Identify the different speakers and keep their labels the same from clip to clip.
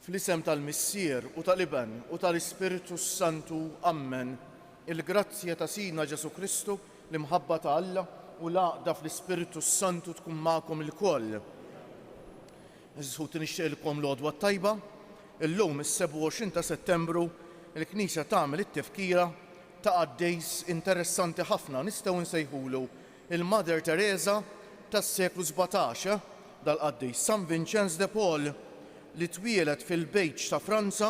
Speaker 1: Fl-isem tal-Missier u tal-Iben u tal-Ispiritu Santu, ammen. Il-grazzja ta' Sina Ġesu Kristu, l-imħabba ta' Alla u l-għaqda fl-Ispiritu Santu tkun magħkom ilkoll. Iżżu nixtieqilkom l-għodwa tajba. Illum is-27 ta' Settembru il-Knisja tagħmel it-tifkira ta' għaddejs interessanti ħafna nistgħu nsejħulu il-Mother Teresa tas-seklu 17, dal-qaddejs San Vincenz de Paul li twielet fil-Bejġ ta' Franza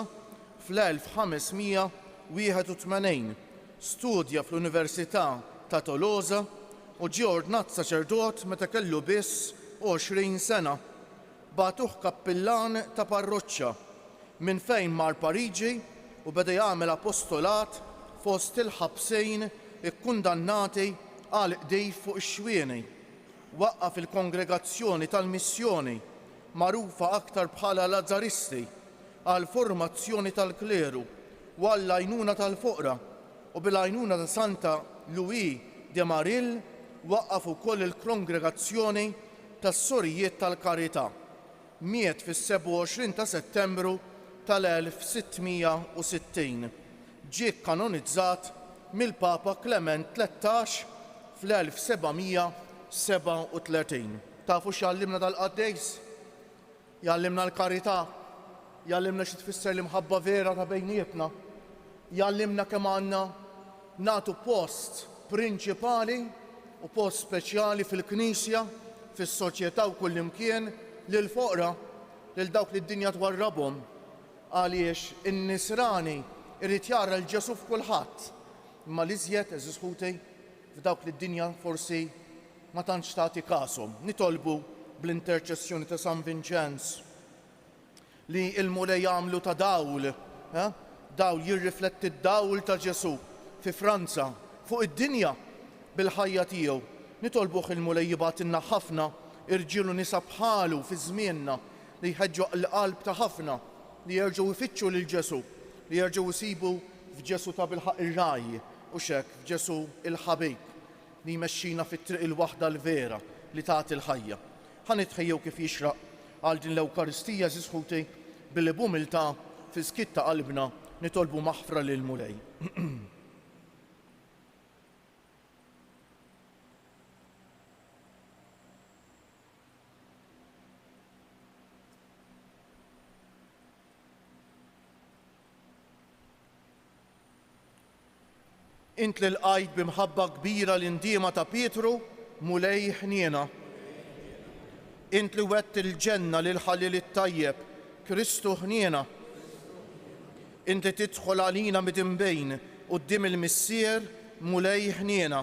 Speaker 1: fl-1581, studja fl-Università ta' Tolosa u ġie ordnat saċerdot meta kellu biss 20 sena. Bagħtuh kappillan ta' parroċċa minn fejn mar Pariġi u beda jagħmel apostolat fost il-ħabsejn ikkundannati għal qdejf fuq ix-xwieni. Waqqaf il-kongregazzjoni tal-missjoni magħrufa aktar bħala Lazzaristi għal formazzjoni tal-kleru u għall għajnuna tal-foqra u bil-għajnuna ta' Santa Louis de Maril waqqaf ukoll il-kongregazzjoni tas-Sorijiet tal-Karità. Miet fis-27 ta' Settembru tal-1660. Ġie kanonizzat mill-Papa Klement XIII fl-1737. Tafu x'jallimna dal-qaddejs? Jallimna l-karità, jallimna xi tfisser l-imħabba vera ta' bejnietna, jallimna kemm għandna nagħtu post prinċipali u post speċjali fil-Knisja, fis-soċjetà u kullimkien lil foqra, lil dawk li d-dinja twarrabhom, għaliex in-nisrani irid jara l-Ġesu f'kulħadd, imma l-iżjed eżisħutej f'dawk li d-dinja forsi ma tantx tagħti kasom. Nitolbu bl-interċessjoni ta' San Vincenz li l-mulej jagħmlu ta' dawl jirrifletti d-dawl ta' Ġesu fi Franza fuq id-dinja bil-ħajja tiegħu. Nitolbuh il-mulej jibgħatilna ħafna irġiel u nisa bħalu fi żmienna li jħeġġu l-qalb ta' ħafna li jerġgħu jfittxu lil Ġesu, li jerġgħu jsibu f'Ġesu ta' bil-ħaq ir-raj u x'hekk f'Ġesu il-ħabib li jmexxina fit-triq il-waħda l-vera li tagħti l-ħajja. Ħanitħejjew kif jixraq għal din l-Ewkaristija żisħuti billi b'umiltà fi skitt ta' qalbna nitolbu maħfra lil mulej. Int li l-qajt bimħabba kbira l-indiema ta' Pietru, mulej ħniena. Int li wett il-ġenna lil ħalil it-tajjeb, Kristu ħniena. Int li tidħol għalina midinbejn quddiem il-Missier, mulej ħniena.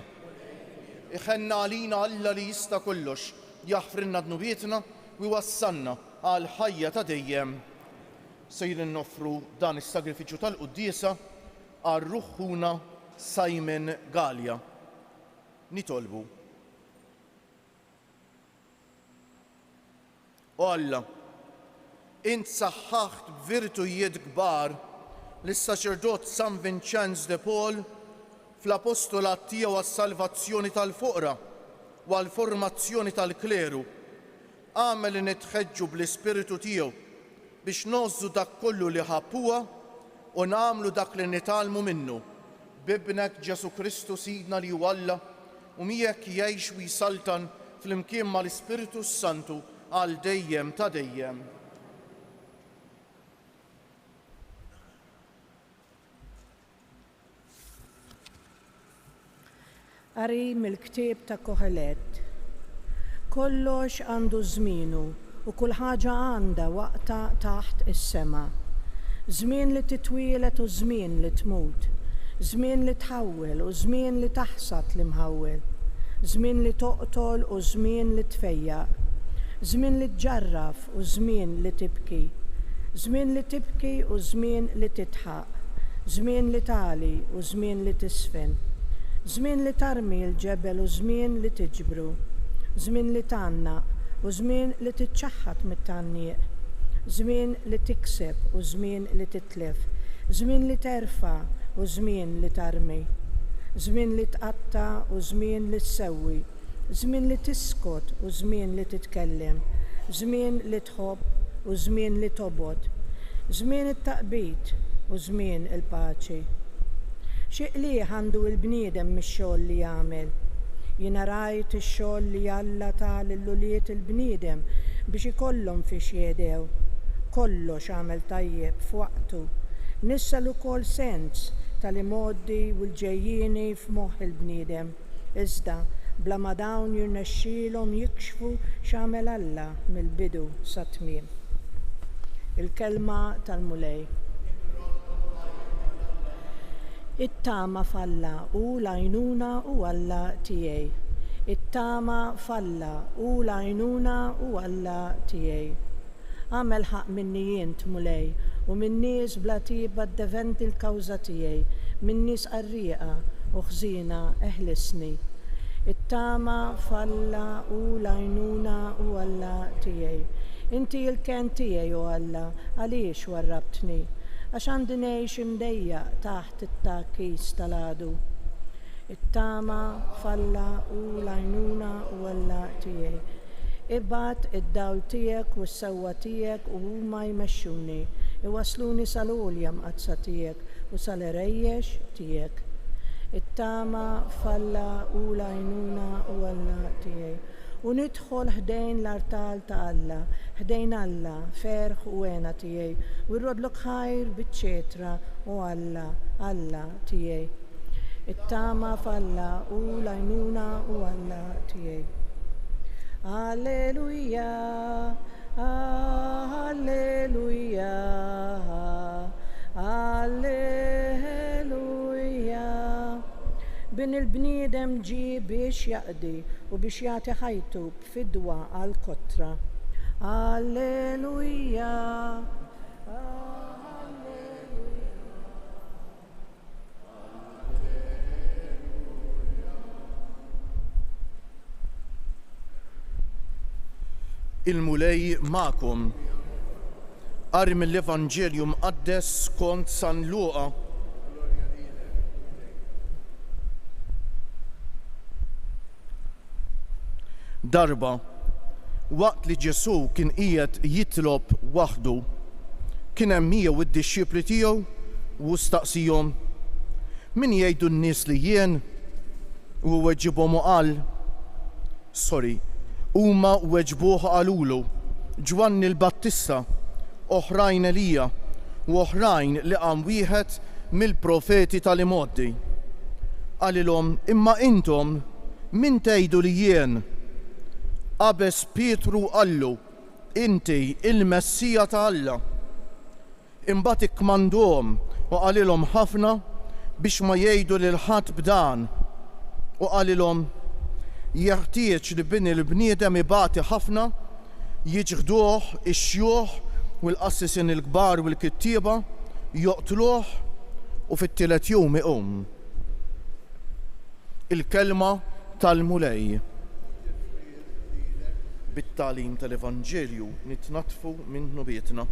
Speaker 1: Iħenna għalina Alla li jista' kollox, jaħfrilna dnubietna u jwassalna għal ħajja ta' dejjem. Sejrin noffru dan is-sagrifiċċju tal-quddiesa għal ruħħuna Simon Gallia. Nitolbu. O Alla, int saħħaħt b'virtujiet kbar lis-saċerdot San Vincenz de Paul fl-apostolat tiegħu għas-salvazzjoni tal-foqra u għall-formazzjoni tal-kleru. Għamel li nitħeġġu bl-Ispiritu tiegħu biex nożżu dak kollu li ħabbuha u nagħmlu dak li nitalmu minnu. Bibnek Ġesu Kristu Sidna li huwa Alla u miegħek jgħix u jsaltan fl-imkien mal-Ispiritu Santu għal dejjem ta' dejjem.
Speaker 2: Qari mill-ktieb ta' Kohelet. Kollox għandu żmienu u kull ħaġa għandha waqta taħt is-sema. Żmien li titwielet u żmien li tmut. Żmien li tħawwel u żmien li taħsad li mħawwel. Żmien li toqtol u żmien li tfejjaq. Żmien li tġarraf u żmien li tibki. Żmien li tibki u żmien li titħaq. Żmien li tali u żmien li tisfen. Żmien li tarmi l-ġebel u żmien li tiġbru. Żmien li tgħannaq u żmien li tiċċaħħad mit-tgħannieq. Żmien li tikseb u żmien li titlef. Żmien li terfa' u żmien li tarmi. Żmien li tqatta' u żmien li tsewwi. Żmien li tiskot u żmien li titkellem. Żmien li tħobb u żmien li tobgħod. żmien it-taqbid u żmien il-paċi. Xiqliħ għandu l-bniedem mix-xogħol li jagħmel. Jiena rajt ix-xogħol li Alla ta' lill-uliet il-bniedem biex ikollhom fiex jedew. Kollox għamel tajjeb f'waqtu. Nissal ukoll sens tal-imoddi u l-ġejjieni f'moħħ il-bniedem. Iżda bla ma dawn jirnexxielhom jikxfu x'għamel Alla mill-bidu sa tmiem. Il-kelma tal-mulej. It-tama falla u l-għajnuna u Alla tiegħi. It-tama falla u l-għajnuna u Alla tiegħi. Għamel ħaq minni jint mulej u min nies bla tiba d-deventi l-kawża tiegħi, min nies qarrieqa u ħżina eħlisni. It-tama falla u l-għajnuna u Alla tiegħi. Inti il-ken tiegħi u Alla, għaliex warrabtni, għax għandi ngħix imdejjaq taħt it-takkis tal-għadu. It-tama falla u l-għajnuna u Alla tiegħi. Ibgħat id-dawl tiegħek u s-sewwa tiegħek u huma jmexxuni, iwasluni sal-għolja mqazza tiegħek u sal-irejjex tiegħek. It-tama falla u l-għajnuna u Alla tiegħi. U nidħol ħdejn l-artal ta' Alla, ħdejn Alla, ferħ u għena tiegħi, u rrodlok ħajr biċ-ċetra u Alla tiegħi. It-tama falla u l-għajnuna u Alla tiegħi. Alleluja, alleluja, alleluja. Bin il-bniedem ġie biex jaqdi u biex jagħti ħajtu b'fidwa għall-kotra. Alleluja.
Speaker 1: Il-mulej ma'kom. Qari mill-Evanġelju mqaddes skont San Luqa. Darba, waqt li Ġesu kien qiegħed jitlob waħdu, kien hemm miegħu id-dixxipli tiegħu u staqsihom: min jgħidu n-nies li jien? U weġibhom qal, huma weġbuh qalulu Ġwanni l-Battista, oħrajn Elija u oħrajn li qam wieħed mill-profeti tal-imoddi. Qalilhom: imma intom min tgħidu li jien? Qabes Pietru qallu: inti il-Messija ta' Alla. Imbagħad ikkmanduhom u qalilhom ħafna biex ma jgħidu lil ħadd b'dan, u qalilhom: jeħtieġ li bin il-bniedem ibati ħafna, jiġħduh ix-xjuħ u l-qassisin il-kbar u l-kittieba, joqtluh u fit-tielet jum iqum. Il-kelma tal-mulej. Bit-tagħlim tal-Evanġelju nitnatfu minn nubietna.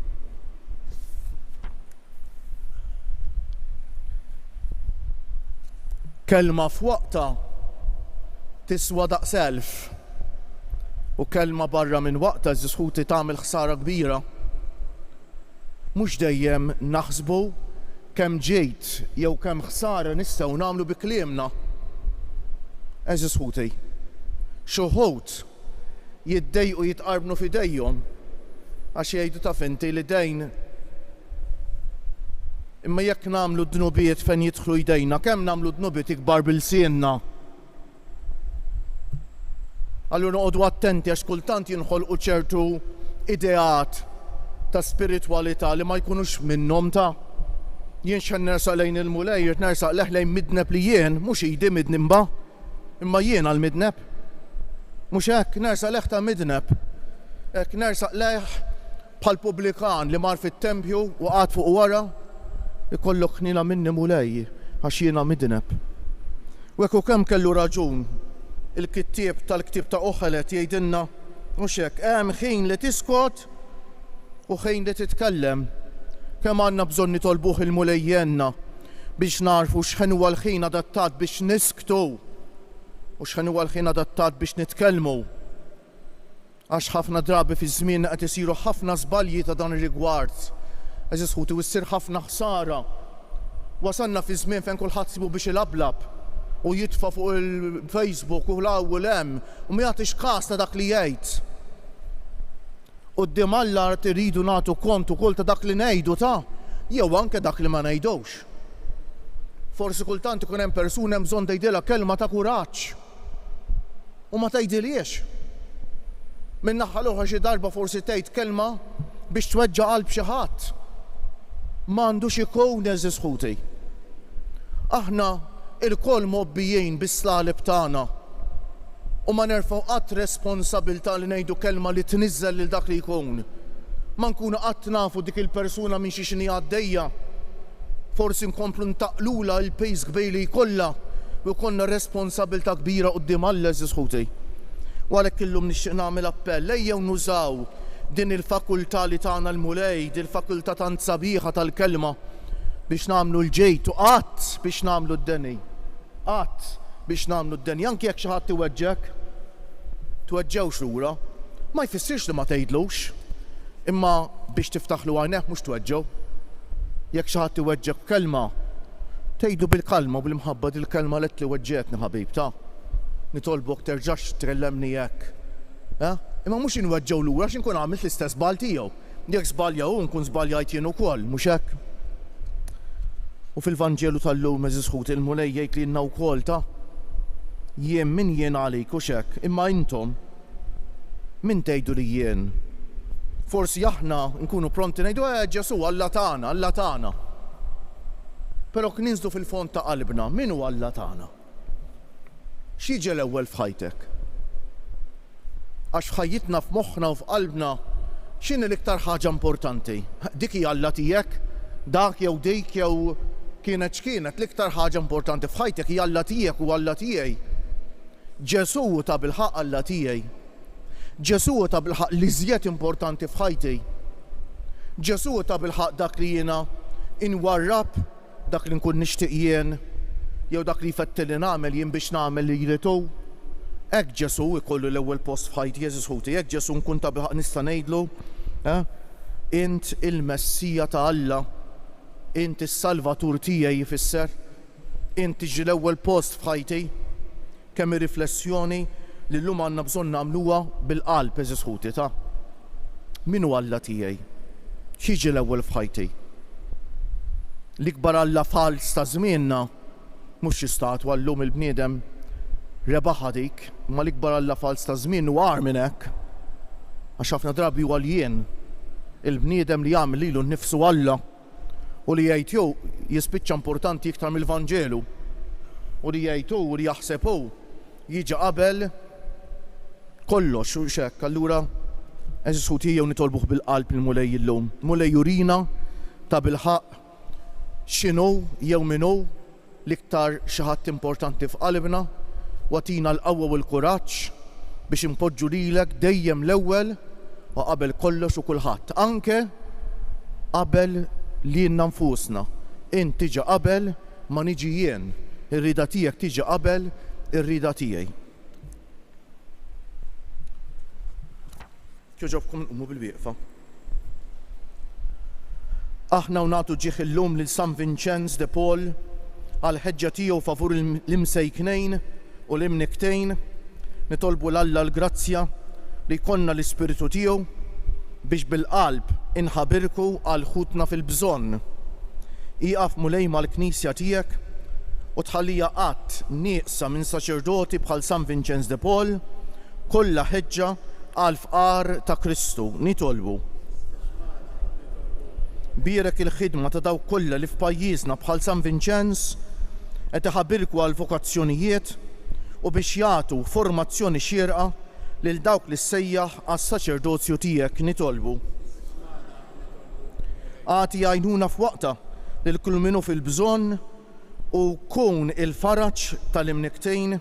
Speaker 1: Kelma f'waqta tiswa daqs elf, u kelma barra minn waqta żisħuti tagħmel ħsara kbira. Mhux dejjem naħsbu kemm ġejt jew kemm ħsara nistgħu nagħmlu bi kliemna. Żisħuti, xi wħud jiddejqu jitqarbnu f'idejhom għax jgħidu taf inti li dejn, imma jekk nagħmlu dnubiet fejn jidħlu jdejna, kemm nagħmlu dnubiet ikbar bil-sienna. Allura noqogħdu attenti għax kultant jinħolqu ċertu ideat ta' spiritwalità li ma jkunux minnhom ta'. Jien x'għan nersaq lejn il-mulej, irid nersaq leħ lejn midneb li jien, mhux idi midnimba, imma jien għal midneb. Mhux hekk, nersaq leħ ta' midneb. Hekk nersaq leħ bħal pubblikan li mar fit-tempju u qgħad fuq wara, ikollok ħnina minni mulej għax jiena midneb. U hekk kemm kellu raġun il-kittieb tal-ktib ta' Oħelet jgħidilna mhux hekk, hemm ħin li tiskot u ħin li titkellem. Kemm għandna bżonn nitolbuh il-mulejjenna biex narfu x'ħen huwa l-ħin adattat biex nisktu u x'ħen huwa l-ħin adattat biex nitkellmu. Għax ħafna drabi fi żmien qed isiru ħafna żbalji ta' dan ir-rigward. Eżis ħuti wissir ħafna ħsara. Wasanna fi żmien fejn kulħadd sibu biex ilablab u jitfa' fuq il-Facebook u l-awwel hemm u ma jagħtix każ ta' dak li jgħid. Quddiem Alla iridu nagħtu kont ukoll ta' dak li ngħidu jew anke dak li ma ngħidux. Forsi kultant ikun hemm persuna hemm bżonn tgħidilha kelma ta' kuraġġ u ma tgħidilhiex. Min naħa l-oħra xi darba forsi tgħid kelma biex tweġġa' qalb xi ħadd. M'għandux ikun eżis ħuti. Aħna il-koll mobbijin bis-slalib tagħna u ma nerfgħu qatt responsabilità li ngħidu kelma li tniżżel lil dak li jkun. Ma nkunu qatt nafu dik il-persuna minn xi xini għaddejja. Forsi nkomplu ntaqlula l-pejs kbir li jkollha u jkollna responsabilità kbira quddiem Alla eżis ħuti. U għalhekk illum nixtieq nagħmel appell ejjew nużaw din il-fakultà li tagħna l-mulej, din il-fakultà tant sabiħa tal-kelma biex nagħmlu l-ġejt u qatt biex nagħmlu d-deni. Qatt biex nagħmlu d-deni. Anke jekk xi ħadd iweġġek, tweġġewx lura. Ma jfissirx li ma tgħidlux, imma biex tiftaħlu għajnejk mhux tweġġew. Jekk xi ħadd iweġġek kelma, tgħidu bil-kalma u bil-mħabba dil-kelma li weġġekni ħabib nitolbok terġax tkellemni hekk. Imma mhux inweġġew lura għax inkun għamilt l-istess żball tiegħu. Jekk żbalja hu nkun żbaljajt jien ukoll, mhux hekk. U fil-Vanġelu tal-lum eżis ħuti il-mulej jgħid li jenna wkoll jien min jien għalik u hekk, imma intom min tgħidu li jien. Forsi aħna nkunu pronti ngħidu Ġesu Alla tagħna, Alla tagħna. Però kninżlu fil-fond ta' qalbna, min huwa Alla tagħna? X'jiġi l-ewwel f'ħajtek? Għax f'ħajjitna f'moħħna u f'qalbna x'inhi l-iktar ħaġa importanti? Dik hija Alla tiegħek, dak jew dik jew kienet x'kienet l-iktar ħaġa importanti f'ħajtek hija Alla tiegħek u Alla tiegħi. Ġesu ta' bil-ħaq Alla tiegħi. Ġesu ta' bil-ħaq li żjed importanti f'ħajti. Ġesu ta' bil-ħaq dak li jiena inwarrab, dak li nkun nixtieq jien, jew dak li jfettilni nagħmel jien biex nagħmel li jridu. Hekk Ġesu ikollu l-ewwel post f'ħajti eżis ħuti, hekk Ġesu nkun ta' bil-ħaq nista' ngħidlu, int il-Messija ta' Alla, int is-Salvatur tiegħi jfisser, int tiġi l-ewwel post f'ħajti, kemm ir-riflessjoni li llum għandna bżonn nagħmluha bil-qalb eżis ħuti Min huwa Alla tiegħi? X'jiġi l-ewwel f'ħajti? L-ikbar Alla fals ta' żmienna mhux xi statwa llum il-bniedem rebaħa dik, ma l-ikbar Alla fals ta' żmien huwa għar minn hekk. Għax ħafna drabi huwa jien il-bniedem li jagħmel lilu nnifsu Alla u li jgħid jew jispiċċa importanti iktar mill-Vanġelu u li jgħid u li jaħseb hu jiġi qabel kollox u x'hekk. Allura eżis ħuti jew nitolbuh bil-qalb il-mulej illum. Mulej jurina ta' bil-ħaq x'inhu jew min hu l-iktar xi ħadd importanti f'qalbna u għatina l-qawwa u l-kuraġġ biex impoġġu lilek dejjem l-ewwel u qabel kollox u kulħadd. Anke qabel lilna nfusna. Int tiġi qabel ma niġi jien. Ir-rida tiegħek tiġi qabel ir-rida tiegħi. Kieġobkom nqumu bil-wieqfa. Aħna u nagħtu ġieħ illum lil San Vincenz de Paul għal ħeġġa tiegħu favur l-imsejknejn u l-imniktejn. Nitolbu l-Alla l-grazzja li jkollna l-Ispiritu tiegħu biex bil-qalb inħabirku għal ħutna fil-bżonn. Iqaf mulej mal-Knisja tiegħek u tħallija qatt nieqsa minn saċerdoti bħal San Vincenz de Paul kollha ħeġġa għal fqar ta' Kristu. Nitolbu bierek il-ħidma ta' dawk kollha li f'pajjiżna bħal San Vincenz qed iħabbirku għal vokazzjonijiet u biex jagħtu formazzjoni xierqa lil dawk li ssejjaħ għas-saċerdozju tiegħek. Nitolbu għati għajnuna f'waqta lil kull minnu fil-bżonn u kun il-faraġġ tal-imniktejn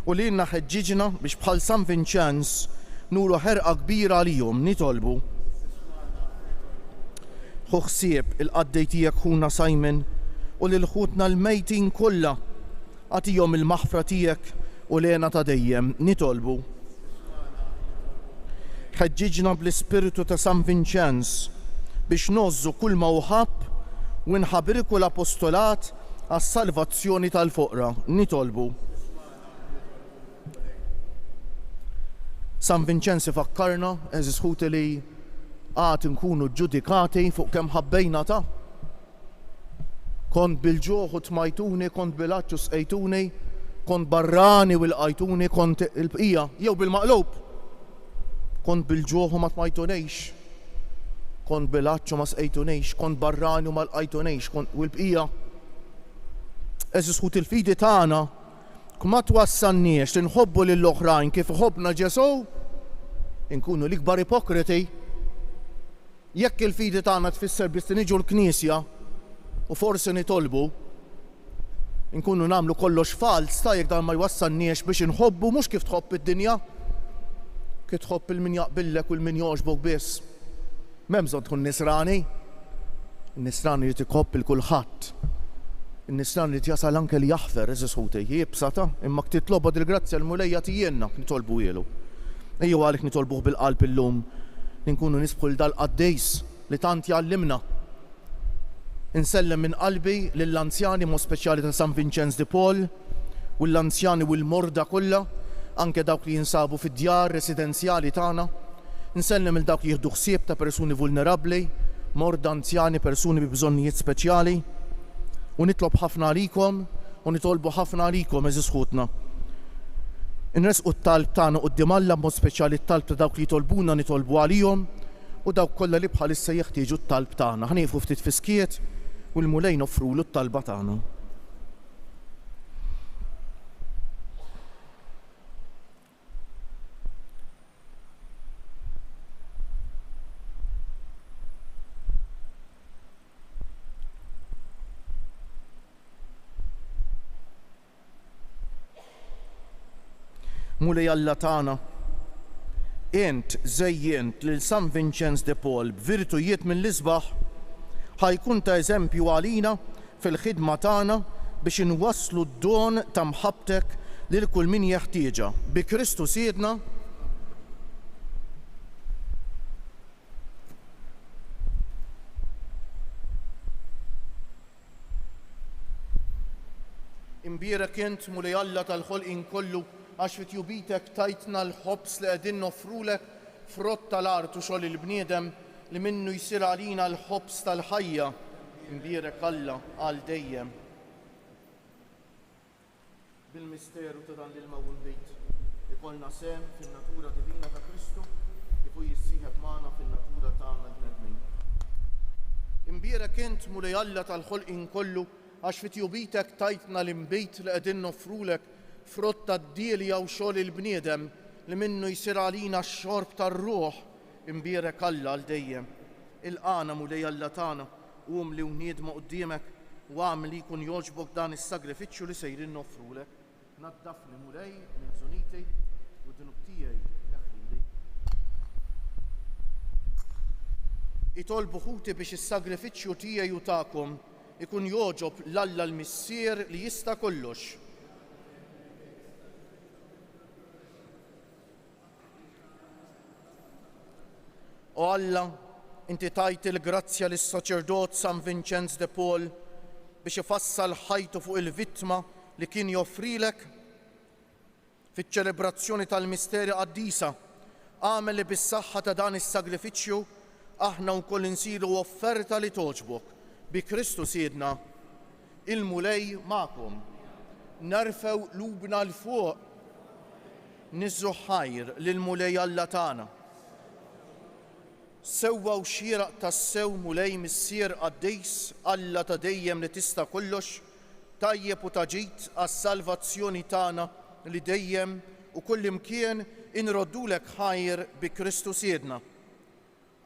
Speaker 1: u li ħeġġiġna biex bħal San Vincenz nuru ħerqa kbira għalihom. Nitolbu ħsieb il-qaddej tiegħek ħuna Simon u lil ħutna l-mejtin kollha għatihom il-maħfra tiegħek u lena ta' dejjem. Nitolbu ħeġġiġna bl-ispiritu ta' San Vincenz biex nożżu kull mawħab u nħabirku l-apostolat għas-salvazzjoni tal-foqra. Nitolbu. San Vincenzi fakkarna, eżis ħuti li għad nkunu ġudikati fuq kemm ħabbejna ta'. Kont bil-ġuħ u tmajtuni, kont bil-aċċu sqejtuni, kont barrani u l-qajtuni, kont il-bqija, jew bil-maqlub. Kont bil-ġuħ u ma tmajtunejx, kont bil-aċċu ma sqejtunejx, kont barrani u ma l-qajtunejx, kont u l-bqija. Eżis ħut il-fidi tagħna ma twassalniex li nħobbu lill-oħrajn kif ħobbna Ġesu, inkunu l-ikbar ipokriti. Jekk il-fidi tagħna tfisser biss li niġu l-Knisja u forsi nitolbu, inkunu nagħmlu kollox fals ta' jekk dan ma jwassalniex biex inħobbu mhux kif tħobb id-dinja, kif tħobb il-min jaqbillek u l-min jogħġbok biss. M'hemm bżonn tkun nisrani. In-nisrani li tikħobb il-kulħadd. In-nisrani li jasal anke li jaħfer eżis ħuti, jibsa ta' imma titloba dil-grazzja l-mulejja tijenna nitolbu ilu. Ejjew għalhekk nitolbuh bil-qalb illum li nkunu nisbħu l dal-qaddejs li tant jgħallimna. Insellem minn qalbi lill-anzjani mod speċjali ta' San Vincenz de Paul u l-anzjani u l-morda kollha, anke dawk li jinsabu fid-djar residenzjali tagħna. Insellem il dawk li jieħdu ħsieb ta' persuni vulnerabbli, morda, anzjani, persuni bi bżonnijiet speċjali. U nitlob ħafna għalikom u nitolbu ħafna għalikom eżis ħutna. Inresqu t-talb tagħna quddiem Alla b'mod speċjali t-talb ta' dawk li jitolbuna nitolbu għalihom u dawk kollha li bħalissa jeħtieġu t-talb tagħna. Ħnieqfu ftit fiskiet u l-mulej noffrulu t-talba tagħna. Mulej Alla tagħna, int żejjent lil San Vincenz de Paul b'virtujiet mill-isbaħ ħajkun ta' eżempju għalina fil-ħidma tagħna biex inwasslu d-don ta' mħabbtek lil kull min jeħtieġha. Bi Kristu Siedna. Imbierek int mulej Alla tal-ħolqien kollu għax fit jubitek tajtna l-ħobs li qegħdin noffrulek frott tal-art u xogħol il-bniedem li minnu jsir għalina l-ħobs tal-ħajja. Imbierek Alla għal dejjem. Bil-misteru ta' dan l-mawul bejt ikollna sem fin-natura divina ta' Kristu kif hu jissieħeb magħna fin-natura tagħna bnedmin. Imbierek int mulej Alla tal-ħolqien kollu għax fit jubitek tajtna l-imbejt li qegħdin noffrulek frott tad-dielja u xogħol il-bniedem li minnu jsir għalina x-xorb tar-ruħ. Imbierek Alla għal dejjem. Il-qana mulej Alla tagħna qum li wniedma quddiemek u għamel li jkun jogħġbok dan is-sagrifiċċju li sejrin noffrulek. Naddafni mulej minn żuniti u dunub tiegħi neħħili. Itolbu ħuti biex is-sagrifiċċju tiegħi u tagħkom ikun jogħġob l-Alla l-Missier li jista' kollox. O Alla, inti tajt il-grazzja lis-saċerdot San Vincenz de Paul biex ifassal ħajtu fuq il-vittma li kien joffrilek fiċ-ċelebrazzjoni tal-misteri qaddisa. Għamel li bis-saħħa ta' dan is-sagrifiċċju aħna wkoll insiru offerta li toġbok. Bi Kristu Siedna, il-mulej magħkom. Nerfew lubna l fuq, niżżu ħajr lill-mulej Alla tagħna. Sewwa u xieraq tas-sew mulej missier qaddejs Alla ta' dejjem li tista' kollox, tajjeb u taġid għas-salvazzjoni tagħna li dejjem u kull imkien inroddulek ħajr bi Kristu Siedna.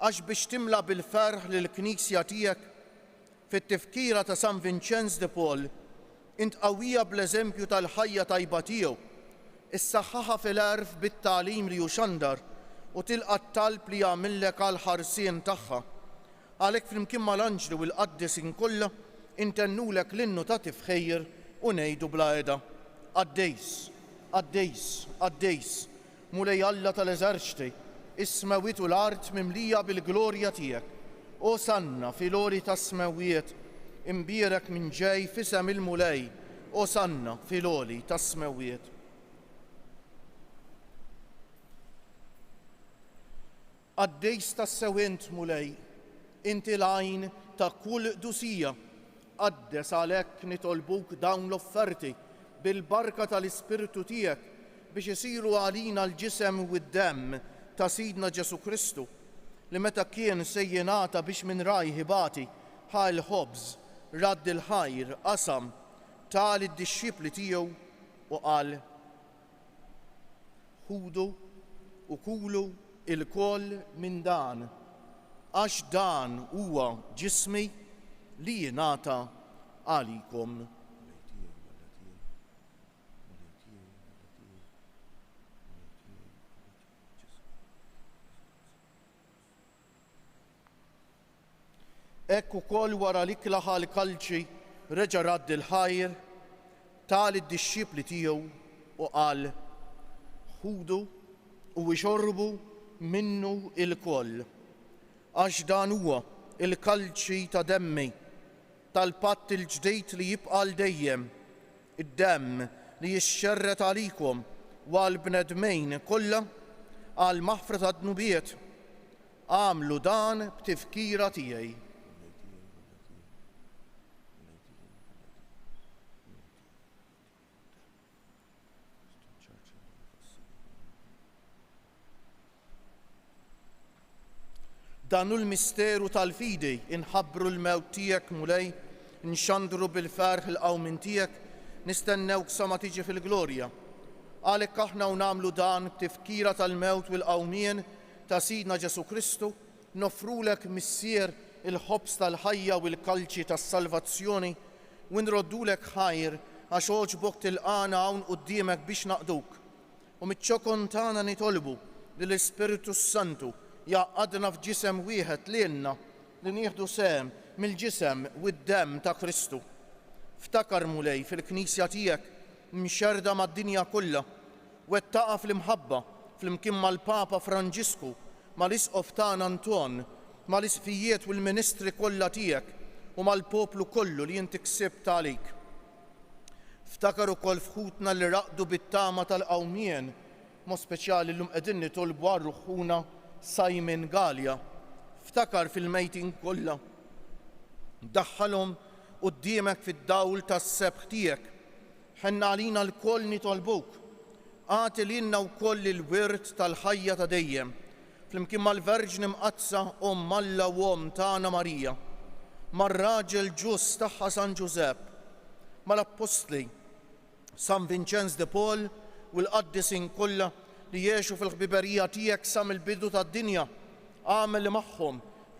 Speaker 1: Għax biex timla bil-ferħ lill-Knisja tiegħek fit-tifkira ta' San Vincenz de Paul, int qawwija bl-eżempju tal-ħajja tajba tiegħu, issaħħaħa fil-għerf bit-tagħlim li juxandar u tilqa' t-talb li jagħmillek għal ħarsien tagħha. Għalhekk flimkien mal-anġli u l-qaddisin kollha intennulek l-innu ta' tifħejr u ngħidu bla qiegħda. Qaddejs, qaddejs, qaddejs, mulej Alla tal-eżerċti, is-smawiet u l-art mimlija bil-glorja tiegħek. Osanna fil-għoli tas-smawiet, imbierek minn ġej fisem il-mulej, Osanna fil-għoli tas-smawiet. Għaddejs tas-sewint mulej, inti l-għajn ta' kull dusija, għaddes għalhekk nitolbuk dawn l-offerti bil-barka tal-Ispirtu tiegħek biex isiru għalina l-ġisem u d-demm ta' Sidna Ġesu Kristu, li meta kien se jingħata biex minn rajh ibati ħal ħobż radd il-ħajr qasam tal id-dixxipli tiegħu u qal: ħudu u kulu il-koll minn dan, għax dan huwa ġismi li jingħata għalikom. Ekk ukoll wara l-ikla ħal-kalċi reġa' radd il-ħajr tal id-dixxipli tiegħu u qal: ħudu u ixorbu minnu il-koll, għax dan huwa il-kalċi ta' demmi tal-patt il-ġdejt li jibqa' l-dejjem, id-demm li jixxerret għalikom u għall-bnedmejn kollha għal maħfra ta' dnubiet. Għamlu dan b'tifkira tiegħi. Dan l-misteru tal-fidi inħabbru l-mewt tiegħek mulej, nxandru bil-ferħ il-qawmin tiegħek, nistennewk sa ma tiġi fil-glorja. Għalhekk aħna u nagħmlu dan b'tifkira tal-mewt u l-qawmien ta' Sidna Ġesu Kristu, nofrulek missier il-ħobs tal-ħajja u l-kalċi tas-salvazzjoni u nroddulek ħajr għax oġbok tilqana hawn quddiemek biex naqduk. U miċ-ċokon tagħna nitolbu lill-Ispiritu Santu jaqadna f'ġisem wieħed lilna li nieħdu sehem mill-ġisem u d-demm ta' Kristu. Ftakar mulej fil-Knisja tiegħek mxerda mad-dinja kollha, wettaqa fl-imħabba flimkien mal-Papa Franġisku, mal-Isqof tagħna Anton, mal-isfijiet u l-ministri kollha tiegħek u mal-poplu kollu li inti ksibt għalik. Ftakar ukoll fħutna li raqdu bit-tama tal-qawmien, mod speċjali llum qegħdin nitolbu għal ruħuna Simon Gallia. Ftakar fil-mejtin kollha, daħħalhom quddiemek fid-dawl tas-sebħ tiegħek. Ħenna għalina l-koll nitolbuk, għati lilna wkoll il-wirt tal-ħajja ta' dejjem, flimkien mal-Verġni Mqazza Alla u tagħna Marija, mar-raġel ġust tagħha San Ġusepp, mal-Apostli San Vinċenz de Paul u l-qaddisin kollha li jgħixu fil-ħbiberija tiegħek sa mill-bidu tad-dinja. Għamel magħhom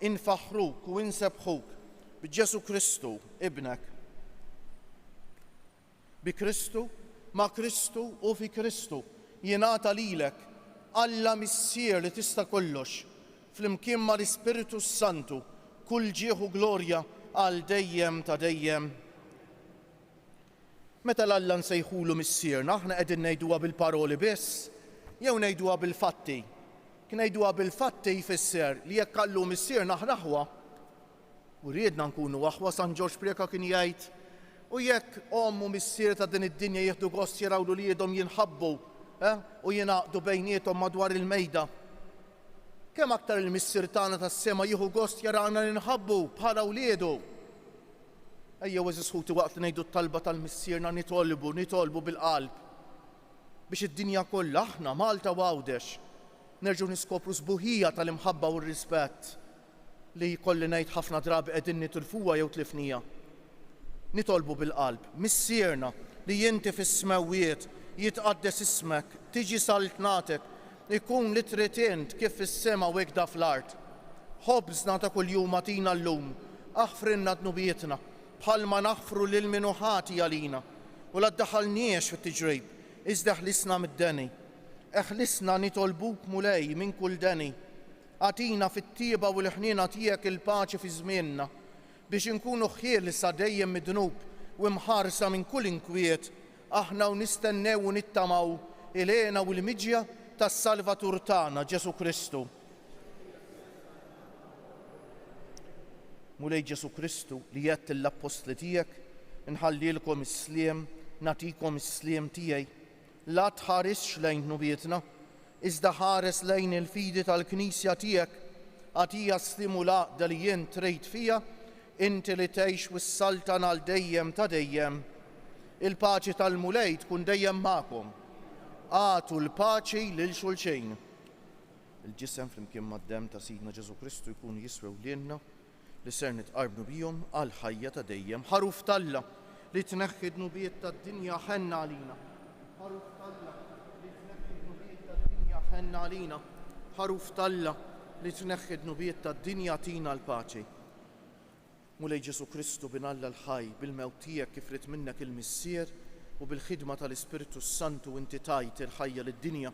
Speaker 1: infaħruk u insebħuk b'Ġesu Kristu ibnek. Bi Kristu, ma' Kristu u fi Kristu jingħata lilek Alla missier li tista' kollox, flimkien ma' l-Ispiritu Santu kull ġieħu glorja għal dejjem ta' dejjem. Meta l-Alla nsejħulu missierna, aħna qegħdin ngħiduha bil-paroli biss, jew ngħiduha bil-fatti. Kien ngħiduha bil-fatti jfisser li jekk qallu missierna aħna u riedna nkunu aħwa. San Ġorġ Prieka kien jgħid: u jekk ommu missier ta' din id-dinja jieħdu gost jarawlu li jidhom jinħabbu u jingħaqdu bejniethom madwar il-mejda, kemm aktar il-missier tagħna tas-sema jieħu gost jarana ninħabbu bħala wliedu. Ejjew eżis ħuti waqt li ngħidu t-talba tal-missierna nitolbu bil-qalb biex id-dinja kollha aħna Malta u Għawdex nerġgħu niskopru sbuħija tal-imħabba u r-rispett li jkolli ngħid ħafna drabi qegħdin nitilfuha jew tlifnija. Nitolbu bil-qalb, missierna li inti fis-smewwiet jitqaddes ismek, tiġi saltnatek, ikun li tritint kif fis-sema u hekk fl-art. Ħobżna ta' kuljum atina llum, aħfrinna dnubietna bħalma naħfru lil min ħati għalina u la ddaħħalniex fit-tiġrib, iżda ħlisna mid-deni. Eħlisna nitolbuk mulej minn kull deni. Għatina fit-tieba u l-ħniena tiegħek il-paċi fi żmienna biex inkunu ħielsa dejjem mid-dnub u mħarsa minn kull inkwiet, aħna u nistennew u nittamaw il-għena u l-miġja tas-Salvatur tagħna Ġesu Kristu. Mulej Ġesu Kristu li jett l-apostli tijek, nħallilkom is-sliem, natikom is-sliem tijaj, la tħarisx lejn nubietna, iżda ħares lejn il-fidi tal-Knisja tijek, għatija stimula li jien trejt fija, inti li tgħix wis-saltan għal dejjem ta' dejjem. Il-paċi tal-mulej tkun dejjem magħkom. Għatu l-paċi lil xulxejn. Il-ġisem flimkien mad-dem ta' Sidna Ġesu Kristu jkunu jiswew lilna li ser nitqarbnu bihom għal ħajja ta' dejjem. Ħaruf Talla li tneħħi d-nubiet tad-dinja ħenna għalina. Ħaruf Talla li tneħħi d-nubiet tad-dinja ħenna għalina. Ħaruf Talla li tneħħi d-nubiet tad-dinja tina l-paċi. Mulej Ġesu Kristu binalla l-ħaj bil-mewt tiegħek kif rid minnek il-missier u bil-ħidma tal-Ispiritu Santu inti tajt il-ħajja lid-dinja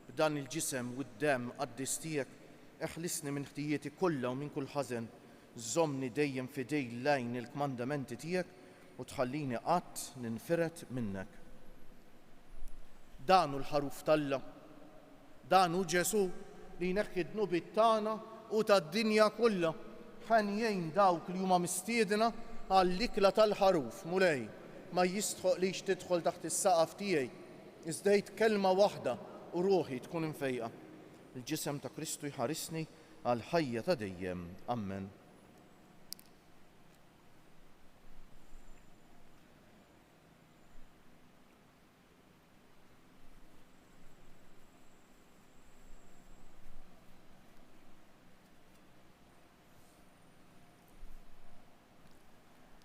Speaker 1: b'dan il-ġisem u d-dem qaddis tiegħek, eħlisni minn ħtijieti kollha u minn kull ħażen, żommni dejjem fidej lejn il-kmandamenti tiegħek u tħallini qatt ninfiret minnek. Dan hu l-ħaruf Talla, dan hu Ġesu li jneħħi d-nubiet tagħna u tad-dinja kollha. Ħanjejn dawk li huma mistiedna għall-ikla tal-ħaruf, mulej, ma jistħoqlix tidħol taħt is-saqaf tiegħi, iżdejt kelma waħda u ruħi tkun infejqa. Il-ġisem ta' Kristu jħarisni għal ħajja ta' dejjem. Amen.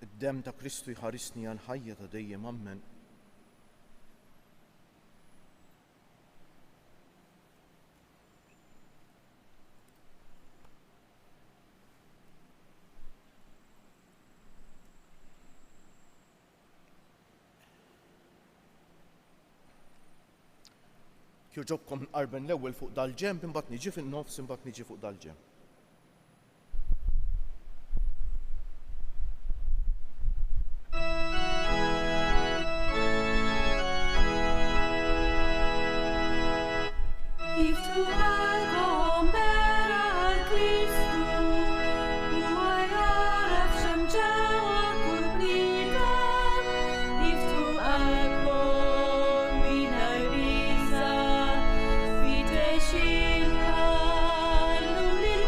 Speaker 1: Id-dem ta' Kristu jħarisni għal ħajja ta' dejjem. Amen. Kjoġobkom nqarben l-ewwel fuq dal-ġenb, imbagħad niġi fin-nofs, imbagħad niġi fuq dal-ġenb.
Speaker 3: Shilha lulil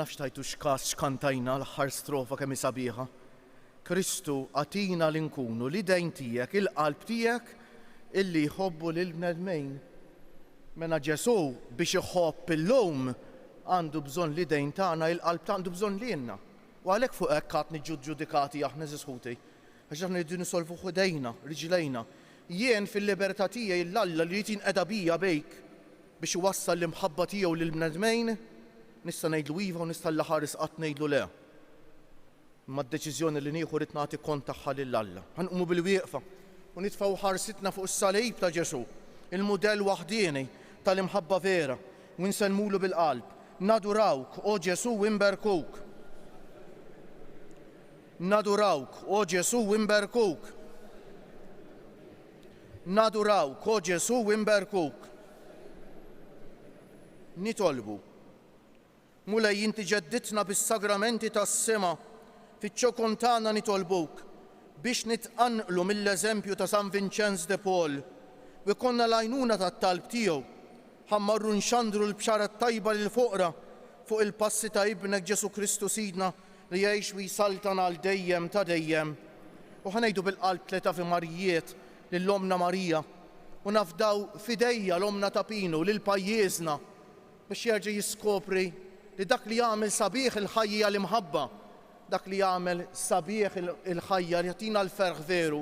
Speaker 1: nafx tajtu x'każ x'kantajna l-aħħar strofa kemm sabiħa. Kristu għatina li nkunu l-idejn tiegħek, il-qalb tiegħek illi jħobbu lil-bnedmejn. Mela Ġesu biex iħobb illum għandu bżonn l-idejn tagħna, il-qalb ta' għandu bżonn lilna. U għalhekk fuq hekk għad niġġu ġudikati aħna żisħuti. Għax aħna rridu nisolvu ħudejna, riġlejna. Jien fil-libertà tiegħi l-Alla li jrid jinqeda bija bejk biex iwassal l-imħabba tiegħu lill-bnedmejn, nista' ngħidlu iva u nista' l-aħħar isqatt ngħidlu le. Imma d-deċiżjoni li nieħu rid nagħti kont tagħha lill-Alla. Ħanqumu bil-wieqfa u nitfgħu ħarsitna fuq is-salib ta' Ġesu, il-mudell waħdieni tal-imħabba vera, u nsellmulu bil-qalb. Nadurawk, o Ġesu, imberkuk. Nadurawk, o Ġesu, imberkuk. Nadurawk, o Ġesu, imberkuk. Nitolbu. Mulej inti ġedditna bis-sagramenti tas-sema, fiċ-ċokon tagħna nitolbuk biex nitqanqlu mill-eżempju ta' San Vincenz de Paul u jkollna l-għajnuna tat-talb tiegħu ħammarru nxandru l-bxara tajba lil foqra fuq il-passi ta' ibnek Ġesu Kristu Sidna li jgħix u jsaltana għal dejjem ta' dejjem. U ħanejdu bil-qalb tliet Ave Marijiet lill-Omna Marija u nafdaw fidejja l-Omna ta' Pinu lil pajjiżna biex jerġa' jiskopri li dak li jagħmel sabiħ il-ħajja l-imħabba, dak li jagħmel sabiħ il-ħajja li jagħtina l-ferħ veru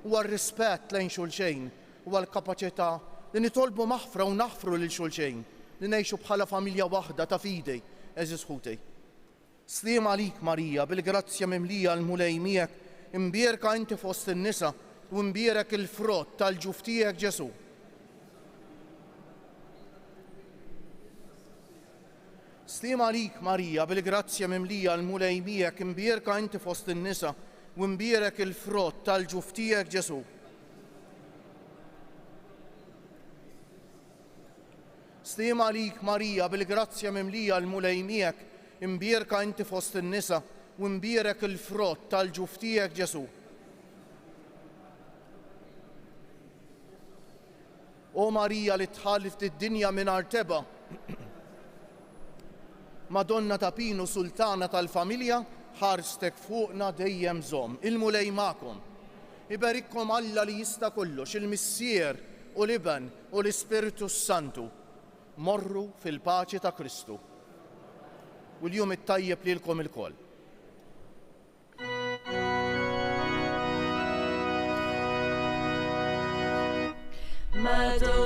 Speaker 1: huwa r-rispett lejn xulxejn, huwa l-kapaċità li nitolbu maħfra u naħfru lil xulxejn, li ngħixu bħala familja waħda ta' fidej, eżis ħutej. Sliem għalik Marija, bil-grazzja mimlija l-mulej miegħek, imbierka inti fost in-nisa u imbierek il-frott tal-ġuf tiegħek Ġesu. Sliem għalik Marija, bil-grazzja mimlija l-mulej miegħek, imbierka inti fost in-nisa u imbierek il-frott tal-ġuf tiegħek Ġesu. Sliem għalik Marija, bil-grazzja mimlija l-mulej miegħek, imbierka inti fost in-nisa u imbierek il-frott tal-ġuf tiegħek Ġesu. O Marija li tħallif id-dinja mingħajr teba, Madonna ta' Pinu, sultana tal-familja, ħarstek fuqna dejjem żomm. Il-mulej magħkom. Iberikkom Alla li jista' kollox, il-Missier u l-Iben u l-Ispiritu Santu. Morru fil-paċi ta' Kristu. U l-jum it-tajjeb lilkom ilkoll.
Speaker 3: Madonna